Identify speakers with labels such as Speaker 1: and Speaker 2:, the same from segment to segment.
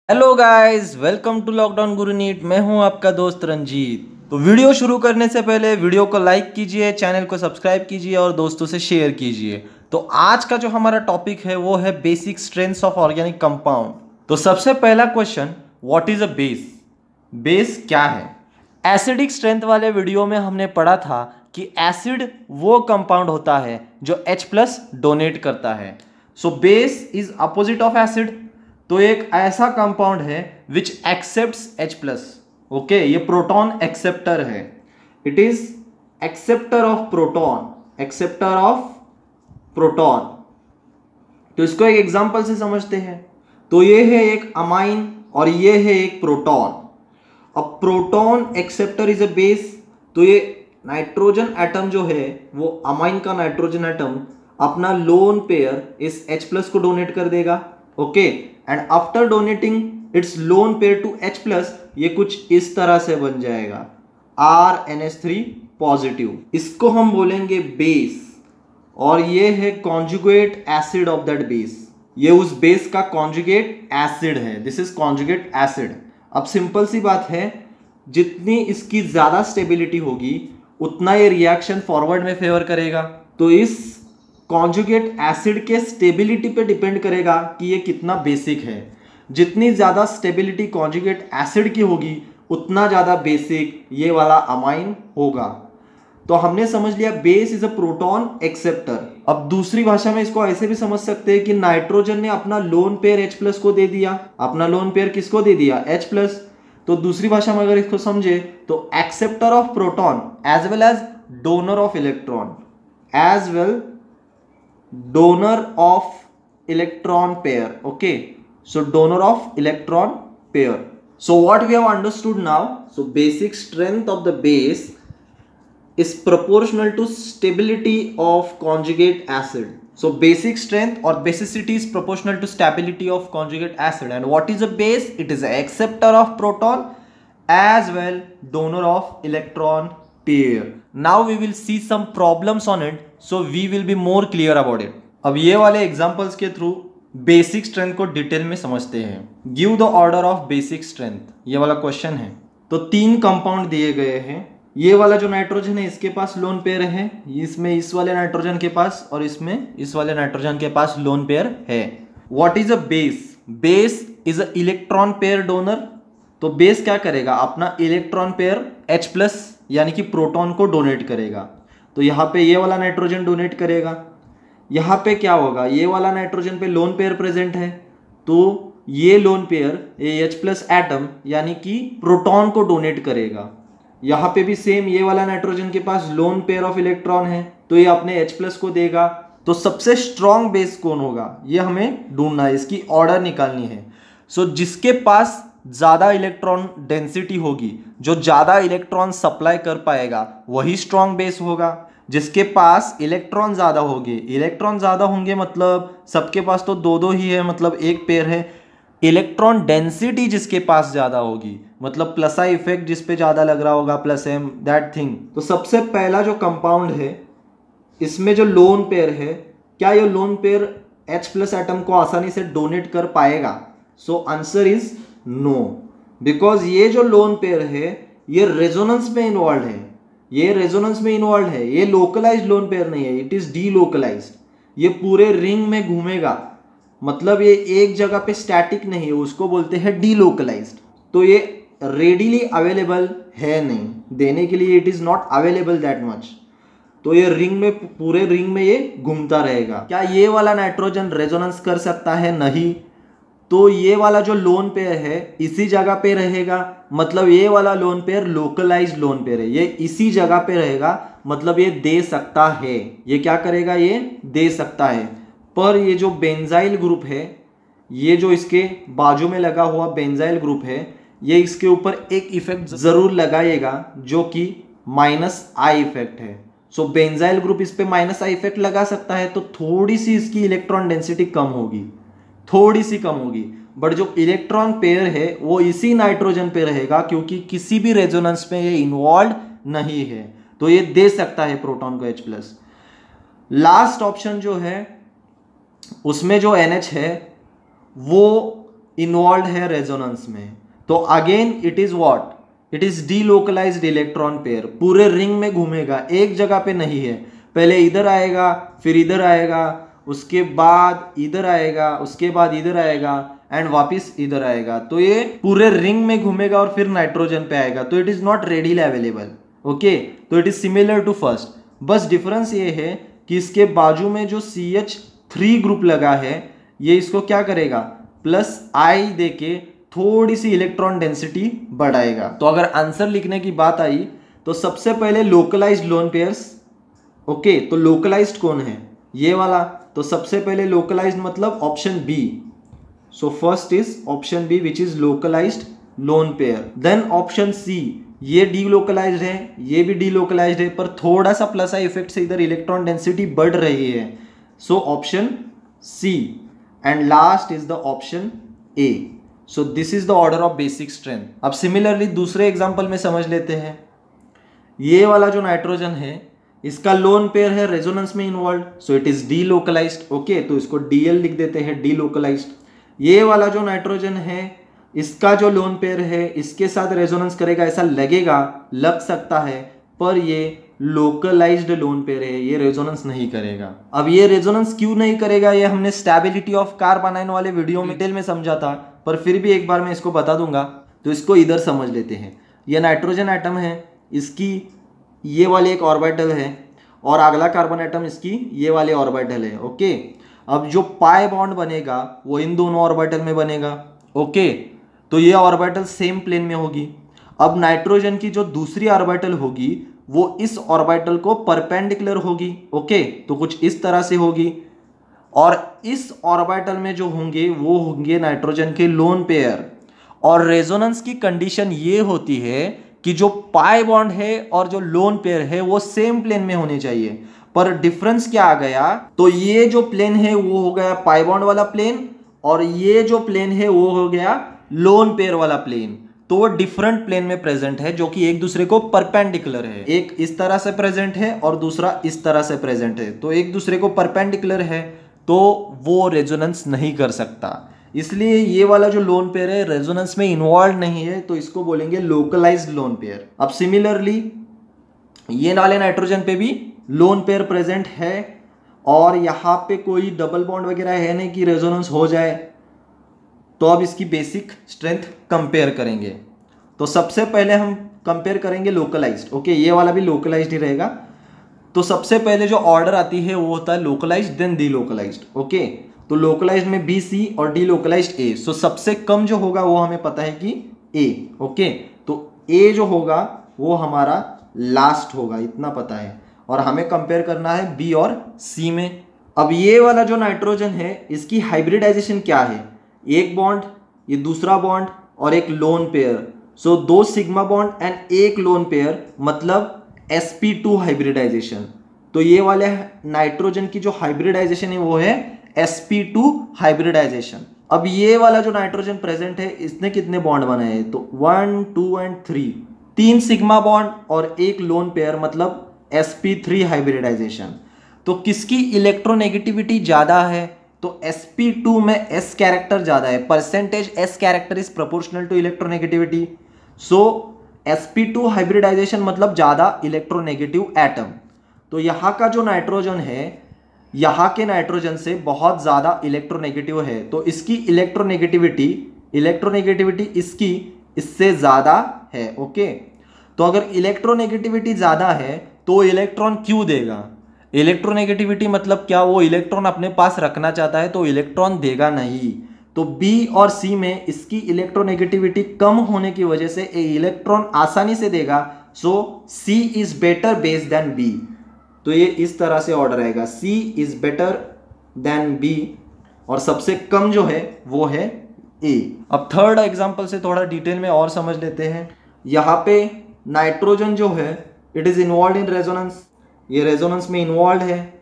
Speaker 1: Hello guys, welcome to lockdown Guru NEET. मैं हूं आपका दोस्त रंजीत। तो वीडियो शुरू करने से पहले वीडियो को लाइक कीजिए, चैनल को सब्सक्राइब कीजिए और दोस्तों से शेयर कीजिए। तो आज का जो हमारा टॉपिक है वो है basic strengths of organic compound. तो सबसे पहला question, what is a base? Base क्या है? एसिडिक स्ट्रेंथ वाले वीडियो में हमने पढ़ा था कि एसिड वो कंपाउंड होता है जो H प्लस डोनेट करता है। So base is opposite of acid. तो एक ऐसा कंपाउंड है विच एक्सेप्ट्स H प्लस। ओके, ये प्रोटॉन एक्सेप्टर है। It is acceptor of proton, acceptor of proton. तो इसको एक एग्जांपल से समझते हैं। तो ये है एक अमाइन और ये है एक प्रोटॉन। अब proton acceptor is a base. तो ये नाइट्रोजन एटम जो है वो अमाइन का नाइट्रोजन एटम अपना लोन पेयर इस H प्लस को डोनेट कर देगा। Okay, and after donating its lone pair to H plus, ये कुछ इस तरह से बन जाएगा RNH3 पॉजिटिव। इसको हम बोलेंगे बेस और ये है conjugate acid of that base. ये उस बेस का कॉन्जुगेट एसिड है। This is conjugate acid. अब सिंपल सी बात है, जितनी इसकी ज्यादा स्टेबिलिटी होगी उतना ये रिएक्शन फॉरवर्ड में फेवर करेगा। तो इस कॉन्जुगेट एसिड के स्टेबिलिटी पे डिपेंड करेगा कि ये कितना बेसिक है। जितनी ज्यादा स्टेबिलिटी कॉन्जुगेट एसिड की होगी उतना ज्यादा बेसिक ये वाला अमाइन होगा। तो हमने समझ लिया base is a proton acceptor. अब दूसरी भाषा में इसको ऐसे भी समझ सकते हैं कि नाइट्रोजन ने अपना लोन पेयर H प्लस को दे दिया। अपना लोन पेयर किसको दे दिया? H plus. तो दूसरी भाषा में अगर इसको समझे तो acceptor of proton as well as donor of electron, as well donor of electron pair. Okay, so donor of electron pair. So what we have understood now, so basic strength of the base is proportional to stability of conjugate acid. So basic strength or basicity is proportional to stability of conjugate acid. And what is a base? It is an acceptor of proton as well donor of electron pair. Now we will see some problems on it, so we will be more clear about it. अब ये वाले examples के through basic strength को detail में समझते हैं। Give the order of basic strength, ये वाला क्वेश्चन है। तो तीन कंपाउंड दिए गए हैं। ये वाला जो नाइट्रोजन है इसके पास लोन पेयर है, इसमें इस वाले नाइट्रोजन के पास और इसमें इस वाले नाइट्रोजन के पास लोन पेयर है। What is a base? Base is a electron pair donor. तो बेस क्या करेगा? अपना इलेक्ट्रॉन पेयर H प्लस यानी कि प्रोटॉन को डोनेट करेगा। तो यहाँ पे ये वाला नाइट्रोजन डोनेट करेगा। यहाँ पे क्या होगा? ये वाला नाइट्रोजन पे लोन पेयर प्रेजेंट है, तो ये लोन पेयर ये H प्लस एटम यानी कि प्रोटॉन को डोनेट करेगा। यहाँ पे भी सेम, ये वाला नाइट्रोजन के पास लोन पेयर ऑफ इलेक्ट्रॉन है तो ये अपने H प्लस को देगा। तो सबसे स्ट्रॉन्ग बेस कौन होगा ये हमें ढूंढना है, इसकी ऑर्डर निकालनी है। सो जिसके पास ज्यादा इलेक्ट्रॉन डेंसिटी होगी, जो ज्यादा इलेक्ट्रॉन सप्लाई कर पाएगा वही स्ट्रॉन्ग बेस होगा। जिसके पास इलेक्ट्रॉन ज्यादा होंगे, इलेक्ट्रॉन ज्यादा होंगे मतलब सबके पास तो दो दो ही है, मतलब एक पेयर है। इलेक्ट्रॉन डेंसिटी जिसके पास ज्यादा होगी मतलब प्लस आई इफेक्ट जिस पे ज्यादा लग रहा होगा, प्लस एम, दैट थिंग। तो सबसे पहला जो कंपाउंड है इसमें जो लोन पेयर है, क्या ये lone pair H plus atom को आसानी से डोनेट कर पाएगा? So answer is no, because ये जो लोन पेयर है ये रेजोनेंस में इन्वॉल्व है। ये रेजोनेंस में इन्वॉल्व है, ये लोकलाइज्ड लोन पेयर नहीं है, इट इज डीलोकलाइज्ड। ये पूरे रिंग में घूमेगा, मतलब ये एक जगह पे स्टैटिक नहीं है, उसको बोलते हैं डीलोकलाइज्ड। तो ये रेडीली अवेलेबल है नहीं, देने के लिए it is not available that much. तो ये रिंग में, पूरे रिंग में ये घूमता रहेगा। क्या ये वाला नाइट्रोजन रेजोनेंस कर सकता है? नहीं। तो ये वाला जो लोन पेयर है इसी जगह पे रहेगा, मतलब ये वाला lone pair localized lone pair है, ये इसी जगह पे रहेगा, मतलब ये दे सकता है। ये क्या करेगा? ये दे सकता है। पर ये जो बेंजाइल ग्रुप है, ये जो इसके बाजू में लगा हुआ बेंजाइल ग्रुप है, ये इसके ऊपर एक इफेक्ट जरूर लगाएगा जो कि -I इफेक्ट है। सो बेंजाइल ग्रुप इस पे -I इफेक्ट लगा सकता है, तो थोड़ी सी इसकी इलेक्ट्रॉन डेंसिटी कम होगी, थोड़ी सी कम होगी। बट जो इलेक्ट्रॉन पेयर है वो इसी नाइट्रोजन पे रहेगा क्योंकि किसी भी रेजोनेंस में ये इन्वॉल्व नहीं है, तो ये दे सकता है प्रोटॉन को H प्लस। लास्ट ऑप्शन जो है उसमें जो NH है वो इन्वॉल्व है रेजोनेंस में, तो again it is what, it is delocalised electron pair, पूरे रिंग में घूमेगा, एक जगह पे नहीं है, पहले इधर आएगा, फिर इधर आएगा, उसके बाद इधर आएगा, उसके बाद इधर आएगा एंड वापस इधर आएगा, तो ये पूरे रिंग में घूमेगा और फिर नाइट्रोजन पे आएगा, तो it is not readily available. Okay, तो it is similar to first, बस डिफरेंस ये है कि इसके बाजू में जो CH3 ग्रुप लगा है ये इसको क्या करेगा, प्लस I देके थोड़ी सी इलेक्ट्रॉन डेंसिटी बढ़ाएगा। तो अगर आंसर लिखने की बात आई तो सबसे पहले लोकलाइज्ड लोन पेयर्स। ओके, तो लोकलाइज्ड कौन है, ये वाला, तो सबसे पहले लोकलाइज्ड मतलब option B. So first is option B which is localized lone pair. Then option C, ये डीलोकलाइज्ड है, ये भी डीलोकलाइज्ड है, पर थोड़ा सा प्लस आई इफेक्ट से इधर इलेक्ट्रॉन डेंसिटी बढ़ रही है, so option C. And last is the option A. So this is the order of basic strength. अब सिमिलरली दूसरे एग्जांपल में समझ लेते हैं। ये वाला जो नाइट्रोजन है इसका लोन पेयर है रेजोनेंस में involve, so it is delocalised. Okay, तो इसको DL लिख देते हैं, डीलोकलाइज्ड। ये वाला जो नाइट्रोजन है इसका जो लोन पेयर है इसके साथ रेजोनेंस करेगा, ऐसा लगेगा, लग सकता है, पर ये लोकलाइज्ड लोन पेयर है, ये रेजोनेंस नहीं करेगा। अब ये रेजोनेंस क्यों नहीं करेगा ये हमने स्टेबिलिटी ऑफ कार्बोनाइन वाले वीडियो में डिटेल में समझा था, पर फिर भी एक बार मैं इसको बता दूंगा। तो इसको इधर समझ लेते हैं। ये नाइट्रोजन एटम है, इसकी ये वाली एक ऑर्बिटल है और अगला कार्बन एटम इसकी ये वाले ऑर्बिटल है। ओके, अब जो पाई बॉन्ड बनेगा वो इन दोनों ऑर्बिटल में बनेगा। ओके, तो ये ऑर्बिटल सेम प्लेन में होगी। अब नाइट्रोजन की जो दूसरी ऑर्बिटल होगी वो इस ऑर्बिटल को परपेंडिकुलर होगी। ओके, तो कुछ इस तरह से होगी, और इस ऑर्बिटल में जो होंगे वो होंगे नाइट्रोजन के लोन पेयर। और रेजोनेंस की कंडीशन ये होती है कि जो पाई बॉन्ड है और जो लोन पेयर है वो सेम प्लेन में होने चाहिए, पर डिफरेंस क्या आ गया, तो ये जो प्लेन है वो हो गया पाई बॉन्ड वाला प्लेन, और ये जो प्लेन है वो हो गया लोन पेयर वाला प्लेन। तो वो डिफरेंट प्लेन में प्रेजेंट है जो कि एक दूसरे को परपेंडिकुलर है। एक इस तरह से प्रेजेंट है और दूसरा इस तरह से प्रेजेंट है, तो एक दूसरे को परपेंडिकुलर है, तो वो रेजोनेंस नहीं कर सकता। इसलिए ये वाला जो लोन पेयर है रेजोनेंस में इन्वॉल्व नहीं है, तो इसको बोलेंगे लोकलाइज्ड लोन पेयर। अब सिमिलरली ये वाले नाइट्रोजन पे भी लोन पेयर प्रेजेंट है और यहाँ पे कोई डबल बॉन्ड वगैरह है नहीं कि रेजोनेंस हो जाए। तो अब इसकी बेसिक स्ट्रेंथ कंपेयर करेंगे। तो सबसे पहले हम कंपेयर करेंगे लोकलाइज्ड। ओके, ये वाला भी लोकलाइज्ड ही रहेगा। तो सबसे पहले जो ऑर्डर आती है वो होता है लोकलाइज्ड देन डीलोकलाइज्ड। ओके, तो लोकलाइज्ड में B, C और डीलोकलाइज्ड A। सो सबसे कम जो होगा वो हमें पता है कि A। ओके, तो A जो होगा वो हमारा लास्ट होगा, इतना पता है, और हमें कंपेयर करना है B और C में। अब ये वाला जो नाइट्रोजन है इसकी हाइब्रिडाइजेशन क्या है, एक बॉन्ड, ये दूसरा बॉन्ड और एक lone pair. So 2 sigma bond and एक लोन पेयर, मतलब sp2 हाइब्रिडाइजेशन। तो ये वाले नाइट्रोजन की जो हाइब्रिडाइजेशन है वो है sp2 हाइब्रिडाइजेशन। अब ये वाला जो नाइट्रोजन प्रेजेंट है इसने कितने बॉन्ड बनाए हैं, तो 1, 2 एंड 3, 3 सिग्मा बॉन्ड और एक लोन पेयर, मतलब sp3 हाइब्रिडाइजेशन। तो किसकी इलेक्ट्रोनेगेटिविटी ज्यादा है, तो sp2 में s कैरेक्टर ज्यादा है, percentage s character is proportional to electronegativity. So sp2 hybridization मतलब ज्यादा इलेक्ट्रोनेगेटिव एटम। तो यहाँ का जो नाइट्रोजन है यहाँ के नाइट्रोजन से बहुत ज्यादा इलेक्ट्रोनेगेटिव है, तो इसकी इलेक्ट्रोनेगेटिविटी इसकी इससे ज्यादा है। ओके, तो अगर इलेक्ट्रोनेगेटिविटी ज्यादा है तो इलेक्ट्रॉन क्यों देगा, इलेक्ट्रोनेगेटिविटी मतलब क्या, वो इलेक्ट्रॉन अपने पास रखना चाहता है तो इलेक्ट्रॉन देगा नहीं। तो B और C में इसकी इलेक्ट्रोनेगेटिविटी कम होने की वजह से ए इलेक्ट्रॉन आसानी से देगा। So C is better base than B। तो ये इस तरह से ऑर्डर आएगा, C is better than B, और सबसे कम जो है वो है A। अब थर्ड एग्जांपल से थोड़ा डिटेल में और समझ लेते हैं। यहाँ पे नाइट्रोजन जो है it is involve in resonance, ये रेजोनेंस में इन्वॉल्व है,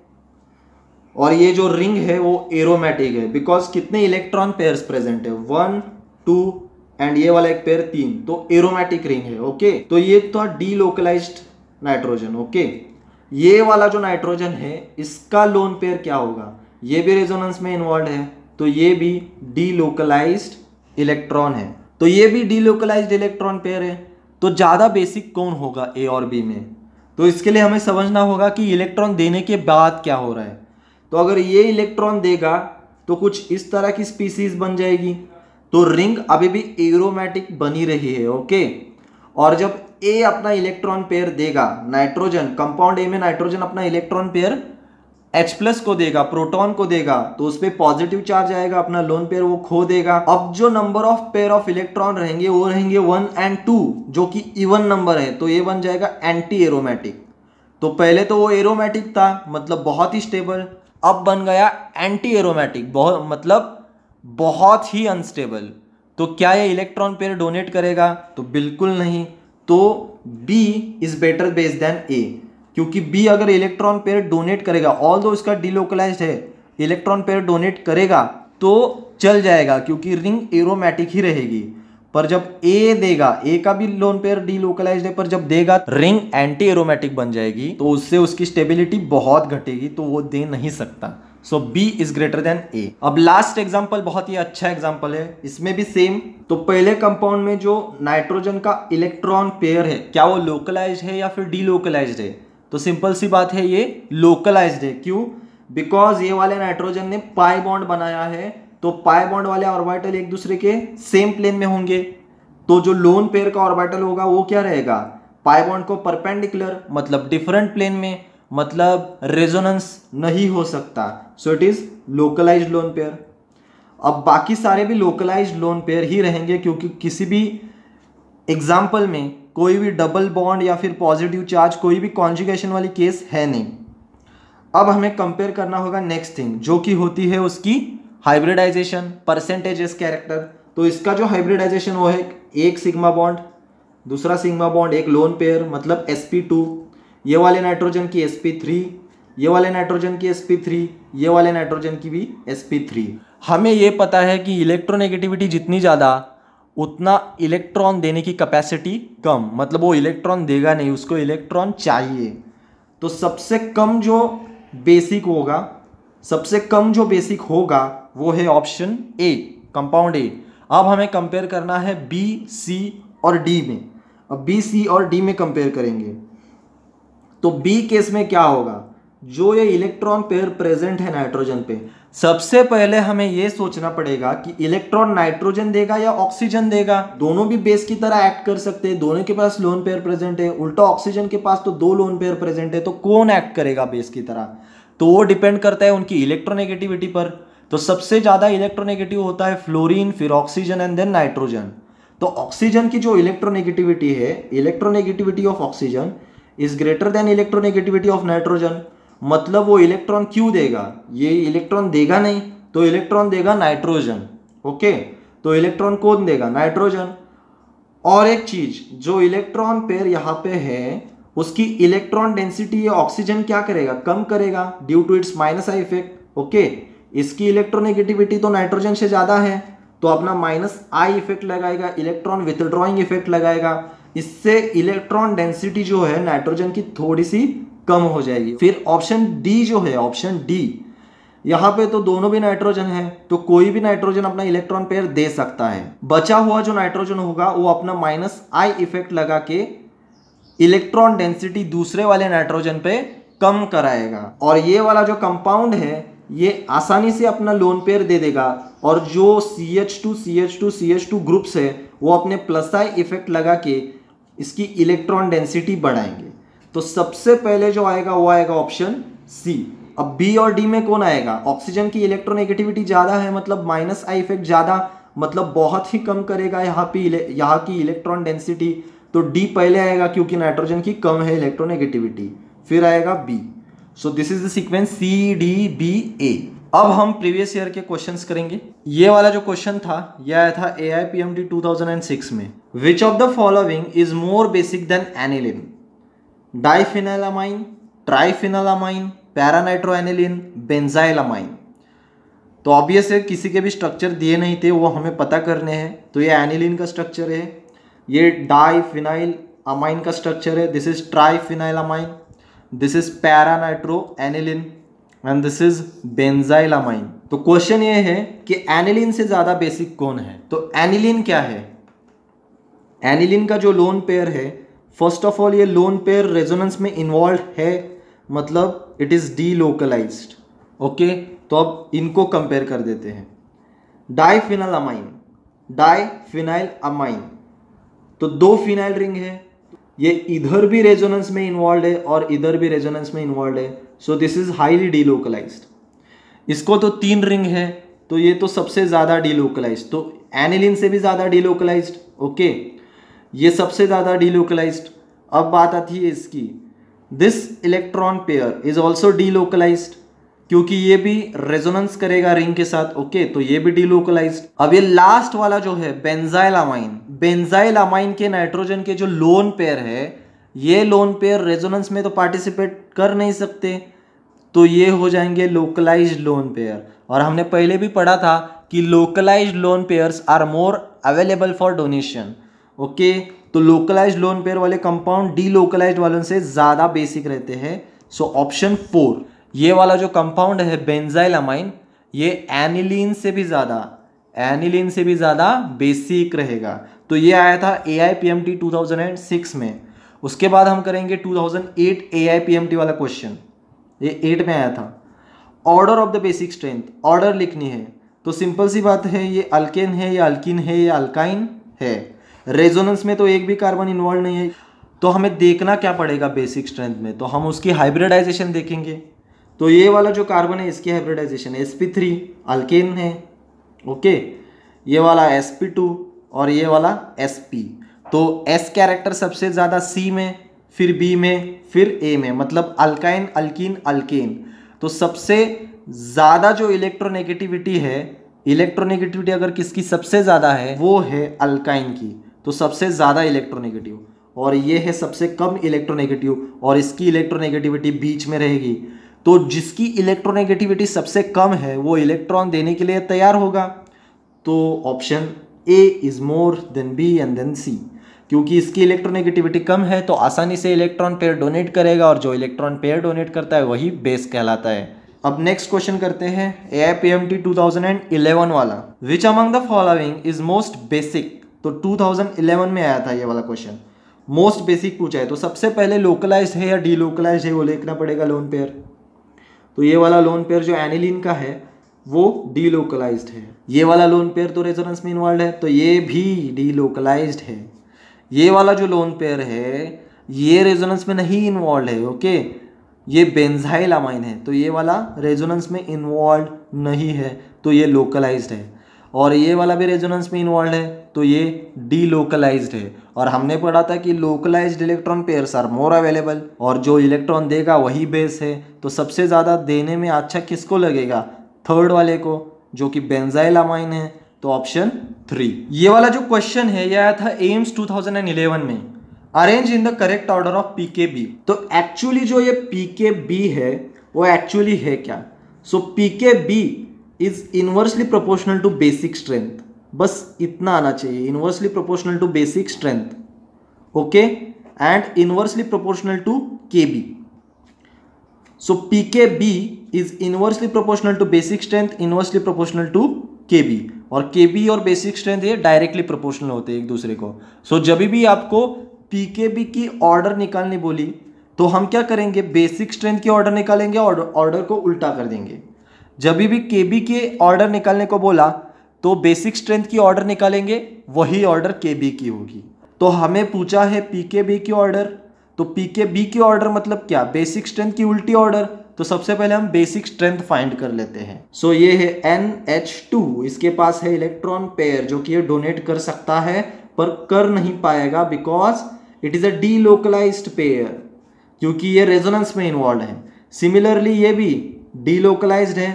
Speaker 1: और ये जो रिंग है वो एरोमेटिक है, बिकॉज कितने इलेक्ट्रॉन पेयर्स प्रेजेंट है, 1, 2 एंड ये वाला एक पेयर 3, तो एरोमेटिक रिंग है। ओके, तो ये तो डीलोकलाइज्ड नाइट्रोजन। ओके, ये वाला जो नाइट्रोजन है इसका लोन पेयर क्या होगा, ये भी रेजोनेंस में इन्वॉल्व है, तो ये भी डीलोकलाइज्ड इलेक्ट्रॉन है, तो ये भी डीलोकलाइज्ड इलेक्ट्रॉन पेयर है। तो ज़्यादा बेसिक कौन होगा ए और बी में? तो इसके लिए हमें समझना होगा कि इलेक्ट्रॉन देने के बाद क्या हो रहा है। तो अगर ये इलेक्ट्रॉन देगा तो कुछ इस तरह की स्पीसीज बन जाएगी, तो रिंग अभी भी एरोमेटिक बनी रही है, ओके। और जब ए अपना इलेक्ट्रॉन पेयर देगा, नाइट्रोजन कंपाउंड ए में नाइट्रोजन अपना इलेक्ट्रॉन पेयर H+ को देगा, प्रोटॉन को देगा, तो उस पर पॉजिटिव चार्ज आएगा, अपना लोन पेयर वो खो देगा। अब जो number of pair of electron रहेंगे वो रहेंगे 1 और 2, जो कि इवन नंबर है, तो ये बन जाएगा एंटी एरोमेटिक। तो पहले तो वो एरोमेटिक था, मतलब बहुत ही स्टेबल, अब बन गया एंटी एरोमेटिक, बहुत मतलब बहुत ही अनस्टेबल। तो क्या ये इलेक्ट्रॉन पेयर डोनेट करेगा? तो बिल्कुल नहीं। तो B is better base than A, क्योंकि B अगर इलेक्ट्रॉन पेयर डोनेट करेगा, ऑल्दो इसका डीलोकलाइज्ड है, इलेक्ट्रॉन पेयर डोनेट करेगा तो चल जाएगा, क्योंकि रिंग एरोमेटिक ही रहेगी। पर जब A देगा, A का भी लोन पेयर डीलोकलाइज्ड है, पर जब देगा रिंग एंटी एरोमेटिक बन जाएगी, तो उससे उसकी स्टेबिलिटी बहुत घटेगी, तो वो दे नहीं सकता। सो B is greater than A। अब लास्ट एग्जांपल बहुत ही अच्छा एग्जांपल है, इसमें भी सेम। तो पहले कंपाउंड में जो नाइट्रोजन का इलेक्ट्रॉन पेयर है, क्या वो लोकलाइज्ड है या फिर डीलोकलाइज्ड है? तो सिंपल सी बात है, ये लोकलाइज्ड है। क्यों? बिकॉज ये वाले नाइट्रोजन ने पाई बॉन्ड बनाया है, तो पाई बॉन्ड वाले ऑर्बिटल एक दूसरे के सेम प्लेन में होंगे, तो जो लोन पेयर का ऑर्बिटल होगा वो क्या रहेगा? पाई बॉन्ड को परपेंडिकुलर, मतलब डिफरेंट प्लेन में, मतलब रेजोनेंस नहीं हो सकता। So it is localized lone pair. अब बाकी सारे भी लोकलाइज्ड लोन पेयर ही रहेंगे, क्योंकि किसी भी एग्जाम्पल में कोई भी डबल बॉन्ड या फिर पॉजिटिव चार्ज, कोई भी कॉन्जुगेशन वाली केस है नहीं। अब हमें कंपेयर करना होगा नेक्स्ट थिंग, जो कि होती है उसकी हाइब्रिडाइजेशन, परसेंटेजेस कैरेक्टर। तो इसका जो हाइब्रिडाइजेशन वो है एक सिग्मा बॉन्ड, दूसरा सिग्मा बॉन्ड, एक लोन पेयर मतलब sp2, ये वाले नाइट्रोजन की sp3, ये वाले नाइट्रोजन की sp3, ये वाले नाइट्रोजन की भी sp3। हमें ये पता है कि इलेक्ट्रोनेगेटिविटी जितनी ज़्यादा उतना इलेक्ट्रॉन देने की कैपेसिटी कम, मतलब वो इलेक्ट्रॉन देगा नहीं, उसको इलेक्ट्रॉन चाहिए। तो सबसे कम जो बेसिक होगा, सबसे कम जो बेसिक होगा वो है ऑप्शन ए, कंपाउंड ए। अब हमें कंपेयर करना है बी, सी और डी में। अब बी, सी और डी में कंपेयर करेंगे तो बी केस में क्या होगा? जो ये इलेक्ट्रॉन पेयर प्रेजेंट है नाइट्रोजन पे, सबसे पहले हमें यह सोचना पड़ेगा कि इलेक्ट्रॉन नाइट्रोजन देगा या ऑक्सीजन देगा। दोनों भी बेस की तरह एक्ट कर सकते हैं, दोनों के पास लोन पेयर प्रेजेंट है। उल्टा ऑक्सीजन के पास तो 2 लोन पेयर प्रेजेंट है, तो कौन एक्ट करेगा बेस की तरह? तो वो डिपेंड करता है उनकी इलेक्ट्रोनेगेटिविटी पर। तो सबसे ज्यादा इलेक्ट्रोनेगेटिव होता है फ्लोरीन, फिर ऑक्सीजन एंड देन नाइट्रोजन। तो ऑक्सीजन की जो इलेक्ट्रोनेगेटिविटी है, electronegativity of oxygen is greater than electronegativity of nitrogen. मतलब वो इलेक्ट्रॉन क्यों देगा? ये इलेक्ट्रॉन देगा नहीं, तो इलेक्ट्रॉन देगा नाइट्रोजन, ओके। तो इलेक्ट्रॉन कौन देगा? नाइट्रोजन। और एक चीज, जो इलेक्ट्रॉन पेयर यहाँ पे है उसकी इलेक्ट्रॉन डेंसिटी ये ऑक्सीजन क्या करेगा? कम करेगा, due to its minus I effect, okay. इसकी इलेक्ट्रोनेगेटिविटी तो नाइट्रोजन से ज्यादा है, तो अपना माइनस आई इफेक्ट लगाएगा, इलेक्ट्रॉन विथड्रॉइंग इफेक्ट लगाएगा। इससे इलेक्ट्रॉन डेंसिटी जो है नाइट्रोजन की थोड़ी सी कम हो जाएगी। फिर ऑप्शन डी जो है, ऑप्शन डी, यहाँ पे तो दोनों भी नाइट्रोजन है, तो कोई भी नाइट्रोजन अपना इलेक्ट्रॉन पेयर दे सकता है। बचा हुआ जो नाइट्रोजन होगा वो अपना माइनस आई इफेक्ट लगा के इलेक्ट्रॉन डेंसिटी दूसरे वाले नाइट्रोजन पे कम कराएगा। और ये वाला जो कंपाउंड है ये आसानी से अपना लोन पेयर दे देगा, और जो CH2 CH2 CH2 ग्रुप्स है वो अपने प्लस आई इफेक्ट लगा के इसकी इलेक्ट्रॉन डेंसिटी बढ़ाएंगे। तो सबसे पहले जो आएगा वो आएगा ऑप्शन सी। अब बी और डी में कौन आएगा? ऑक्सीजन की इलेक्ट्रोनेगेटिविटी ज्यादा है, मतलब माइनस आई इफेक्ट ज्यादा, मतलब बहुत ही कम करेगा यहाँ की इलेक्ट्रॉन डेंसिटी। तो डी पहले आएगा क्योंकि नाइट्रोजन की कम है इलेक्ट्रोनेगेटिविटी, फिर आएगा B. So this is the sequence C D B A. अब हम प्रीवियस ईयर के क्वेश्चंस करेंगे। ये वाला जो क्वेश्चन था यह आया था AIPMD 2006 में। Which of the following is more basic than aniline? Diphenylamine, triphenylamine, paranitroaniline, benzylamine. तो ऑब्वियस है किसी के भी स्ट्रक्चर दिए नहीं थे, वो हमें पता करने हैं। तो ये एनिलिन का स्ट्रक्चर है, ये डाइफिनाइल अमाइन का स्ट्रक्चर है, this is triphenylamine, this is paranitroaniline and this is benzylamine. तो क्वेश्चन ये है कि एनिलीन से ज़्यादा बेसिक कौन है। तो एनिलीन क्या है? एनिलीन का जो लोन पेयर है, फर्स्ट ऑफ ऑल ये लोन पेयर रेजोनेंस में इन्वॉल्व है, मतलब इट इज़ डीलोकलाइज्ड। ओके, तो अब इनको कंपेयर कर देते हैं। डाइफिनाइल अमाइन, डाइफिनाइल अमाइन, तो दो फिनाइल रिंग है, ये इधर भी रेजोनेंस में इन्वॉल्व है और इधर भी रेजोनेंस में इन्वॉल्व है, सो दिस इज हाईली डीलोकलाइज्ड। इसको तो 3 रिंग है, तो ये तो सबसे ज़्यादा डीलोकलाइज्ड, तो एनिलीन से भी ज़्यादा डीलोकलाइज्ड। ओके, ये सबसे ज़्यादा डीलोकलाइज्ड। अब बात आती है इसकी, this electron pair is also delocalised, क्योंकि ये भी रेजोनेंस करेगा रिंग के साथ। ओके, तो ये भी डीलोकलाइज्ड। अब ये लास्ट वाला जो है बेंजाइल अमाइन, बेंजाइल अमाइन के नाइट्रोजन के जो लोन पेयर है, ये लोन पेयर रेजोनेंस में तो पार्टिसिपेट कर नहीं सकते, तो ये हो जाएंगे लोकलाइज्ड लोन पेयर। और हमने पहले भी पढ़ा था कि localized lone pairs are more available for donation. Okay, तो लोकलाइज्ड लोन पेयर वाले कंपाउंड डीलोकलाइज्ड वालों से ज़्यादा बेसिक रहते हैं। सो ऑप्शन 4, ये वाला जो कंपाउंड है बेंजाइल अमाइन, ये एनिलीन से भी ज़्यादा बेसिक रहेगा। तो ये आया था AIPMT 2006 में। उसके बाद हम करेंगे 2008 AIPMT वाला क्वेश्चन, ये 8 में आया था। Order of the basic strength, order लिखनी है, तो सिंपल सी बात है, ये अल्केन है, ये अल्किन है, ये अल्काइन है। रेजोनेंस में तो एक भी कार्बन इन्वॉल्व नहीं है, तो हमें देखना क्या पड़ेगा बेसिक स्ट्रेंथ में, तो हम उसकी हाइब्रिडाइजेशन देखेंगे। तो ये वाला जो कार्बन है इसकी हाइब्रिडाइजेशन sp3 अल्केन है। ओके, ये वाला sp2 और ये वाला sp, तो s कैरेक्टर सबसे ज़्यादा C में, फिर B में, फिर A में, मतलब अल्काइन अल्कीन अल्केन। तो सबसे ज़्यादा जो इलेक्ट्रोनेगेटिविटी है, इलेक्ट्रोनेगेटिविटी अगर किसकी सबसे ज़्यादा है वो है अल्काइन की, तो सबसे ज़्यादा इलेक्ट्रोनेगेटिव, और ये है सबसे कम इलेक्ट्रोनेगेटिव, और इसकी इलेक्ट्रोनेगेटिविटी बीच में रहेगी। तो जिसकी इलेक्ट्रोनेगेटिविटी सबसे कम है वो इलेक्ट्रॉन देने के लिए तैयार होगा। तो option A is more than B and then C, क्योंकि इसकी इलेक्ट्रोनेगेटिविटी कम है तो आसानी से इलेक्ट्रॉन पेयर डोनेट करेगा, और जो इलेक्ट्रॉन पेयर डोनेट करता है वही बेस कहलाता है। अब नेक्स्ट क्वेश्चन करते हैं AIPMT 2011 वाला, which among the following is most basic. तो 2011 में आया था ये वाला क्वेश्चन, मोस्ट बेसिक पूछा है, तो सबसे पहले लोकलाइज्ड है या डीलोकलाइज्ड है वो देखना पड़ेगा लोन पेयर। तो ये वाला लोन पेयर जो एनिलीन का है वो डीलोकलाइज्ड है, ये वाला लोन पेयर तो रेजोनेंस में इन्वॉल्व है, तो ये भी डीलोकलाइज्ड है। ये वाला जो लोन पेयर है ये रेजोनेंस में नहीं इन्वॉल्व है। ओके, ये बेंजाइल अमाइन है, तो ये वाला रेजोनेंस में इन्वॉल्व नहीं है, तो ये लोकलाइज्ड है। और ये वाला भी रेजोनेंस में इन्वॉल्व है, तो ये डीलोकलाइज्ड है। और हमने पढ़ा था कि localized electron pairs are more available, और जो इलेक्ट्रॉन देगा वही बेस है। तो सबसे ज़्यादा देने में अच्छा किसको लगेगा? थर्ड वाले को, जो कि बेंजाइल अमाइन है, तो ऑप्शन 3। ये वाला जो क्वेश्चन है ये आया था एम्स 2011 में, arrange in the correct order of PKB। तो एक्चुअली जो ये PKB है वो एक्चुअली है क्या? So PKB is inversely proportional to basic strength, बस इतना आना चाहिए, inversely proportional to basic strength. Okay, and inversely proportional to KB। So PKB is inversely proportional to basic strength, inversely proportional to KB, और KB और basic strength ये directly proportional होते हैं एक दूसरे को। सो जब भी आपको PKB की ऑर्डर निकालनी बोली तो हम क्या करेंगे? बेसिक स्ट्रेंथ की ऑर्डर निकालेंगे और ऑर्डर को उल्टा कर देंगे। जब भी KB के ऑर्डर निकालने को बोला तो बेसिक स्ट्रेंथ की ऑर्डर निकालेंगे, वही ऑर्डर KB की होगी। तो हमें पूछा है PKB की ऑर्डर, तो PKB की ऑर्डर मतलब क्या? बेसिक स्ट्रेंथ की उल्टी ऑर्डर। तो सबसे पहले हम बेसिक स्ट्रेंथ फाइंड कर लेते हैं। सो ये है NH2, इसके पास है इलेक्ट्रॉन पेयर जो कि ये डोनेट कर सकता है पर कर नहीं पाएगा because it is a delocalised pair, क्योंकि ये रेजोनेंस में इन्वॉल्व है। सिमिलरली ये भी डीलोकलाइज्ड है,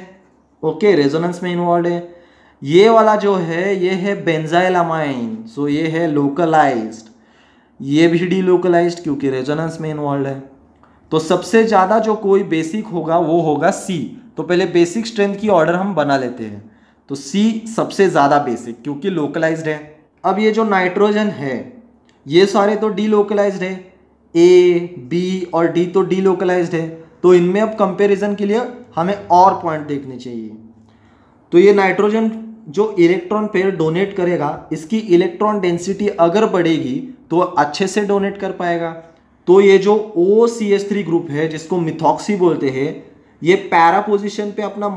Speaker 1: ओके, रेजोनेंस में इन्वॉल्व है। ये वाला जो है ये है बेंजाइल अमाइन, सो ये है लोकलाइज्ड, ये भी डीलोकलाइज्ड क्योंकि रेजोनेंस में इन्वॉल्व है। तो सबसे ज़्यादा जो कोई बेसिक होगा वो होगा C। तो पहले बेसिक स्ट्रेंथ की ऑर्डर हम बना लेते हैं, तो C सबसे ज़्यादा बेसिक क्योंकि लोकलाइज्ड है। अब ये जो नाइट्रोजन है ये सारे तो डीलोकलाइज्ड है, A, B और D तो डीलोकलाइज्ड है। तो इनमें अब कंपैरिजन के लिए हमें और पॉइंट देखने चाहिए। तो ये नाइट्रोजन जो इलेक्ट्रॉन पेयर डोनेट करेगा, इसकी इलेक्ट्रॉन डेंसिटी अगर बढ़ेगी तो अच्छे से डोनेट कर पाएगा। तो ये जो OCH3 ग्रुप है जिसको मिथॉक्सी बोलते हैं, ये पैरा पोजीशन पे अपना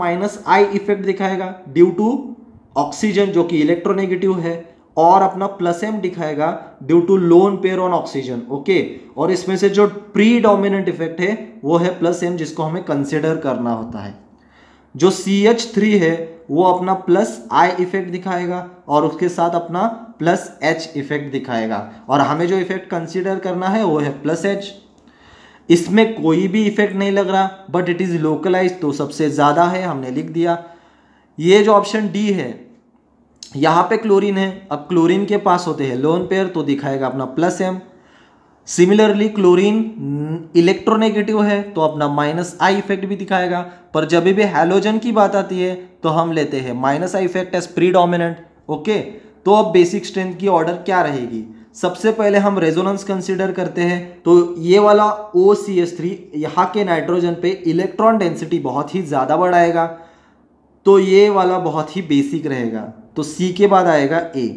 Speaker 1: -I इफेक्ट दिखाएगा ड्यू टू ऑक्सीजन जो कि इलेक्ट्रोनेगेटिव है, और अपना +M दिखाएगा due to lone pair on oxygen. Okay, और इसमें से जो प्रीडोमिनेंट इफेक्ट है वो है +M, जिसको हमें कंसिडर करना होता है। जो CH3 है वो अपना +I इफेक्ट दिखाएगा और उसके साथ अपना +H इफेक्ट दिखाएगा, और हमें जो इफेक्ट कंसिडर करना है वो है +H। इसमें कोई भी इफेक्ट नहीं लग रहा, बट इट इज लोकलाइज, तो सबसे ज्यादा है, हमने लिख दिया। ये जो ऑप्शन डी है, यहाँ पे क्लोरीन है, अब क्लोरीन के पास होते हैं लोन पेयर, तो दिखाएगा अपना +M। सिमिलरली क्लोरीन इलेक्ट्रोनेगेटिव है तो अपना -I इफेक्ट भी दिखाएगा, पर जब भी हैलोजन की बात आती है तो हम लेते हैं -I effect as predominant. Okay, तो अब बेसिक स्ट्रेंथ की ऑर्डर क्या रहेगी? सबसे पहले हम रेजोनेंस कंसीडर करते हैं, तो ये वाला OCH3 यहाँ के नाइट्रोजन पे इलेक्ट्रॉन डेंसिटी बहुत ही ज़्यादा बढ़ाएगा, तो ये वाला बहुत ही बेसिक रहेगा। तो C के बाद आएगा A,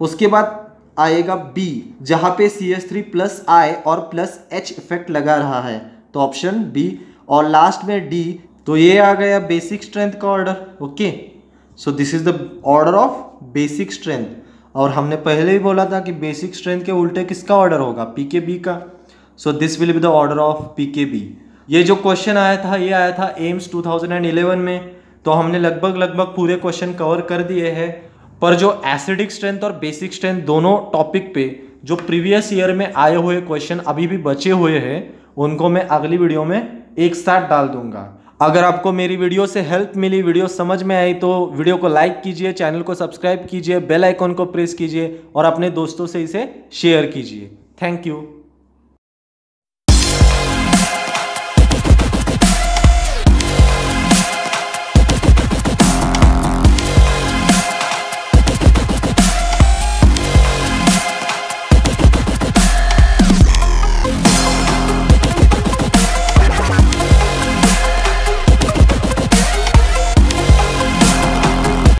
Speaker 1: उसके बाद आएगा B जहाँ पे CH3 +I और +H इफेक्ट लगा रहा है, तो ऑप्शन B, और लास्ट में D। तो ये आ गया बेसिक स्ट्रेंथ का order. Okay, so this is the order of basic strength. और हमने पहले ही बोला था कि बेसिक स्ट्रेंथ के उल्टे किसका ऑर्डर होगा? PKB का। So this will be the order of PKB। ये जो क्वेश्चन आया था ये आया था एम्स 2011 में, तो हमने लगभग पूरे क्वेश्चन कवर कर दिए हैं। पर जो एसिडिक स्ट्रेंथ और बेसिक स्ट्रेंथ दोनों टॉपिक पे जो प्रीवियस ईयर में आए हुए क्वेश्चन अभी भी बचे हुए हैं, उनको मैं अगली वीडियो में एक साथ डाल दूंगा। अगर आपको मेरी वीडियो से हेल्प मिली, वीडियो समझ में आई, तो वीडियो को लाइक कीजिए, चैनल को सब्सक्राइब कीजिए, बेल आइकॉन को प्रेस कीजिए और अपने दोस्तों से इसे शेयर कीजिए। Thank you.